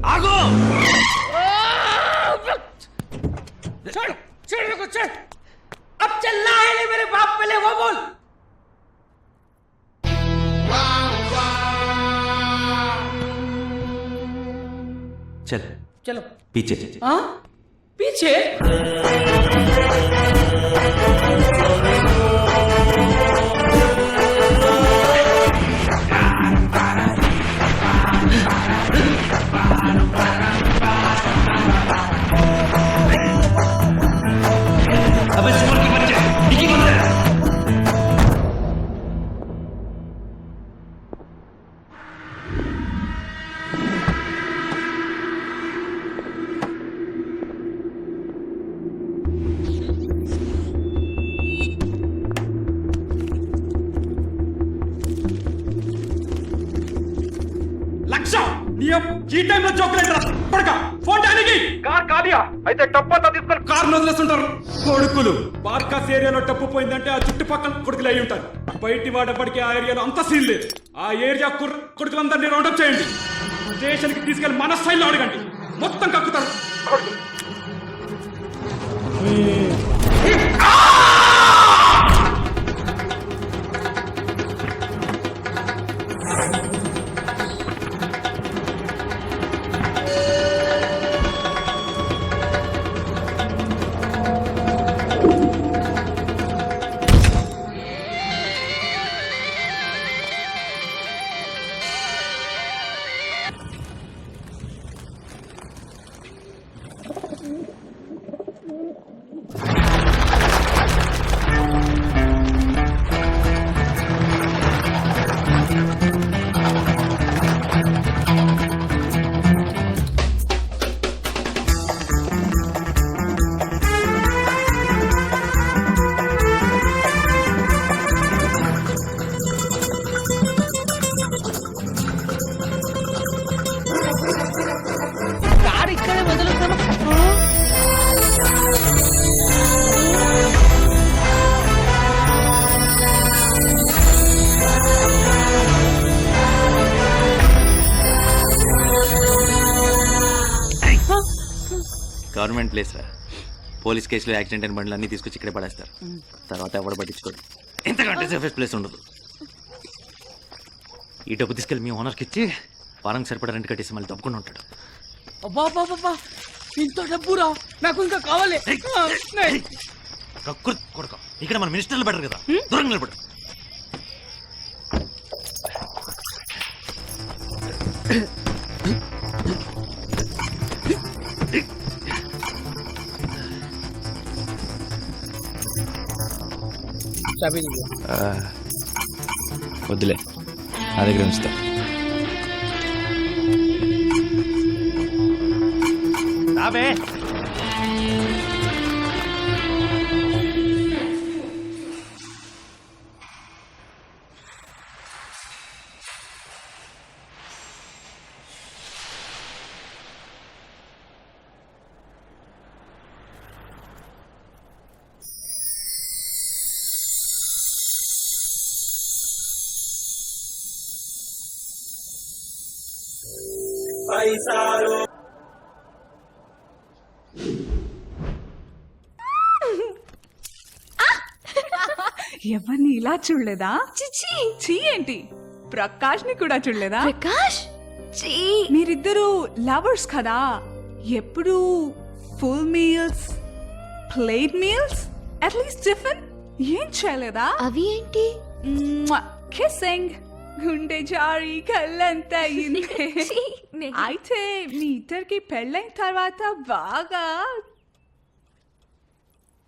आगो छोड़ छोड़ को छोड़ अब चलना है नहीं मेरे बाप पहले वो बोल चल चलो पीछे हाँ पीछे अबे सुअर के बच्चे डिक्की बंद है। ఈ టైంలో చాక్లెట్ రా పడక ఫోన్ డానికి కార్ కాలియా అయితే టప్పంతా తీసుకొని కార్ వదిలేస్తుంటారు కొడుకులు బార్కాస్ ఏరియాలో టప్పు పోయిందంటే ఆ చుట్టుపక్కల కొడుకులు అయి ఉంటారు బయటి వాడప్పటికి ఆ ఏరియాలో అంత సీన్ లేదు ఆ ఏరియా కొడుకులందరినీ రౌండప్ చేయండి స్టేషన్ కి తీసుకెళ్లి మన స్టైల్లో అడగండి మొత్తం కక్కుతారు గవర్నమెంట్ ప్లేస్ రా పోలీస్ కేసులో యాక్సిడెంట్ అయిన బండ్లు అన్నీ తీసుకొచ్చి ఇక్కడే పడేస్తారు తర్వాత ఎవడ పట్టించుకోడు ఎంతకంటే సేఫెస్ట్ ప్లేస్ ఉండదు ఈ డబ్బు తీసుకెళ్ళి మీ ఓనర్కి ఇచ్చి వారానికి సరిపడా రెంట్ కట్టేసి మళ్ళీ తప్పుకుండా ఉంటాడు అబ్బా ఇంత డబ్బురా నాకు ఇంకా కావాలి కక్కుర్ కొడక ఇక్కడ మన మినిస్టర్లు పెట్టరు కదా దూరంగా నిలబడు వద్దులే నా దగ్గర ఉంచుతా రాబే ఎవరిని ఇలా చూడలేదా చీ ఏంటి ప్రకాష్ ని కూడా చూడలేదా ప్రకాష్ మీరిద్దరు లవర్స్ కదా ఎప్పుడు full meals plate meals at least tiffin ఏం చేయలేదా అవి ఏంటి కిస్సింగ్ గుండె జారి కళ్ళంతా అయితే మీ ఇద్దరికి పెళ్ళైన తర్వాత బాగా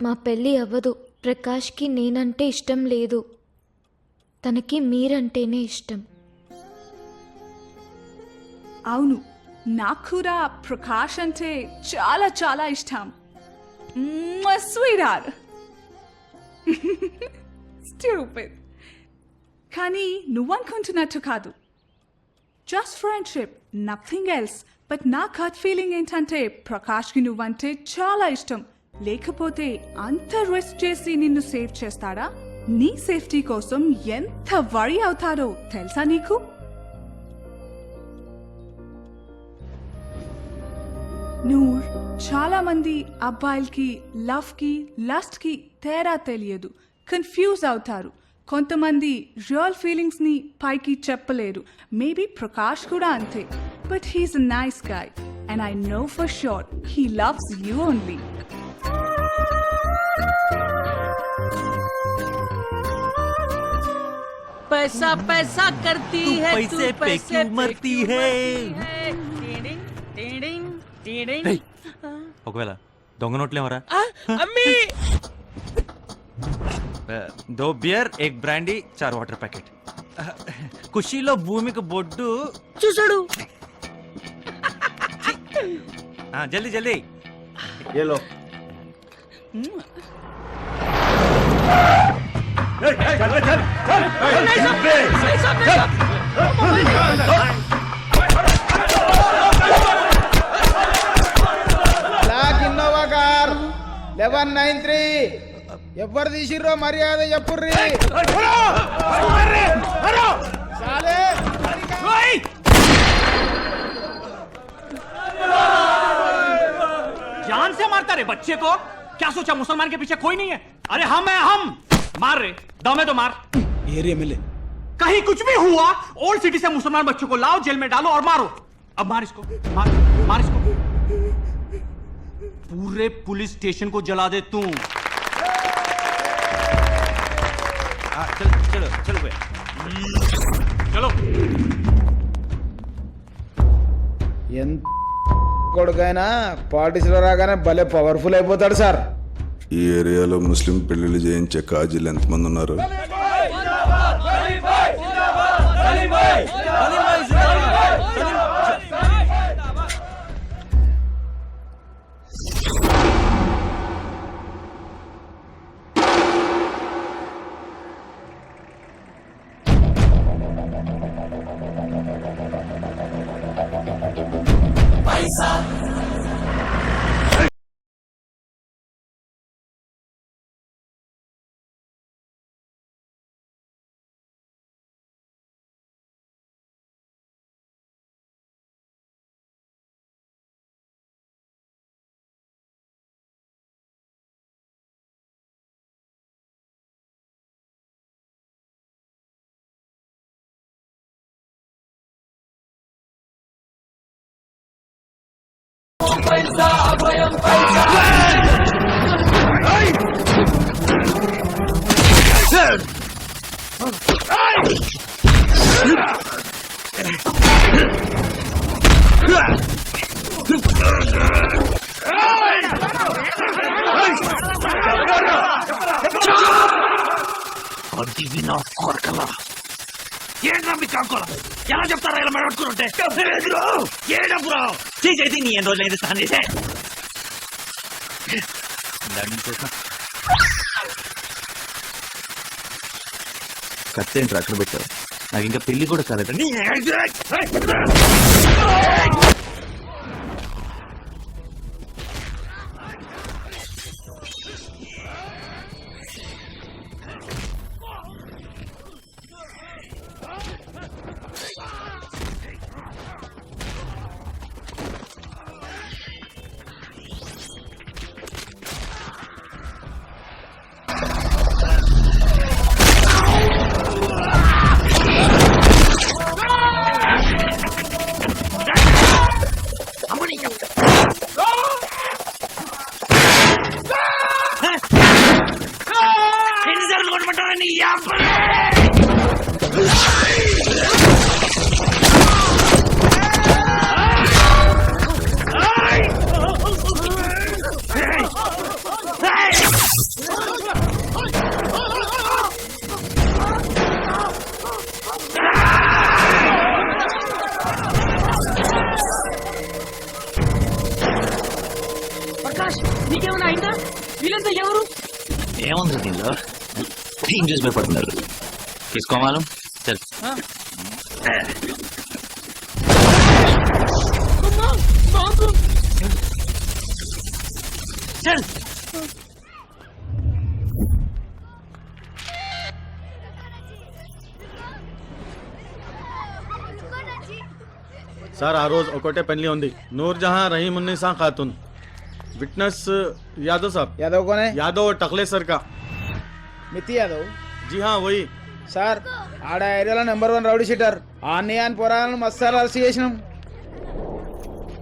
మా పెళ్ళి అవ్వదు ప్రకాష్కి నేనంటే ఇష్టం లేదు తనకి మీరంటేనే ఇష్టం అవును నాకు కూడా ప్రకాష్ అంటే చాలా చాలా ఇష్టం స్వీట్ స్టూపిడ్ కానీ నువ్వనుకుంటున్నట్టు కాదు just friendship nothing else but నా కట్ ఫీలింగ్ ఏంటంటే ప్రకాష్కి నువ్వంటే చాలా ఇష్టం లేకపోతే అంత రిస్క్ చేసి నిన్ను సేవ్ చేస్తాడా నీ సేఫ్టీ కోసం ఎంత వరీ అవుతారో తెలుసా నీకు నూర్, చాలా మంది అబ్బాయిలకి లవ్ కి లస్ట్ కి తేడా తెలియదు, కన్ఫ్యూజ్ అవుతారు. కొంతమంది రియల్ ఫీలింగ్స్ ని పైకి చెప్పలేరు. మేబీ ప్రకాష్ కూడా అంతే. But he's a nice guy and I know for sure he loves you only. पैसा पैसा करती है तू पैसे पे क्यों मरती है? टीडिंग टीडिंग टीडिंग రేయ్, ఒకవేళ దొంగ నోట్లేమరా? अम्मी దో beer, egg brandy, 4 water packet. ఖుషీలో భూమికి బొడ్డు. చూసాడు జల్దీ జల్దీ. ये लो బ్లాక్ ఇన్నోవా కార్ 1193 ఎవరు తీసిర్రో మర్యాద చెప్పుర్రి. చాలే. जान से मारता रे बच्चे को. क्या सोचा मुसलमान के पीछे कोई नहीं है? अरे हम है हम. मार रे, दम है तो मार. ఏరియా ఎమ్మెల్యే कहीं कुछ भी हुआ, ओल्ड सिटी से मुसलमान बच्चों को लाओ, जेल में डालो और मारो. अब मार इसको, मार मार इसको. पूरे पुलिस स्टेशन को जला दे तू. చలో చలో చలో బే. चलो. ఎంత కొడుకైనా పార్టీస్లో రాగానే భలే పవర్ఫుల్ అయిపోతాడు సార్. ఈ ఏరియాలో ముస్లిం పెళ్లిళ్ళు చేయించే కాజీలు ఎంతమంది ఉన్నారు? ఏంట్రా మీ కాకోల? ఎలా చెప్తారా ఇలా మెడబట్టుకుంటే? ఏడపురా చేసేది నీ ఎన్ని రోజులైంది స్నానం చేసే? కత్తేంట్రా అక్కడ పెట్టావు? నాకు ఇంకా పెళ్లి కూడా కాలేదా? ఎన్నిసార్లు కొట్టమంటారా నీ యాపలే? ప్రకాష్ నీకేమైనా అయిందా? వీళ్ళంతా ఎవరు? ఏముంది దీనిలో? ఏం చూసి భయపడుతున్నారు? తీసుకోమాలం చల్. చల్. సార్ ఆ రోజు ఒకటే పెళ్లి ఉంది నూర్జహాं రహీమున్నీసా ఖాతున్ విట్నెస్ యాదవ్ సాబ్ यादव कौन है? యాదవ్ టక్లే సర్ కా మితి యాదవ్. జీ హాं वही సార్ ఆడ ఏరియాలో నెంబర్ 1 రౌడీ షీటర్ ఆన్ని అని పోరాలను మస్తు అరెస్ట్ చేసినాం.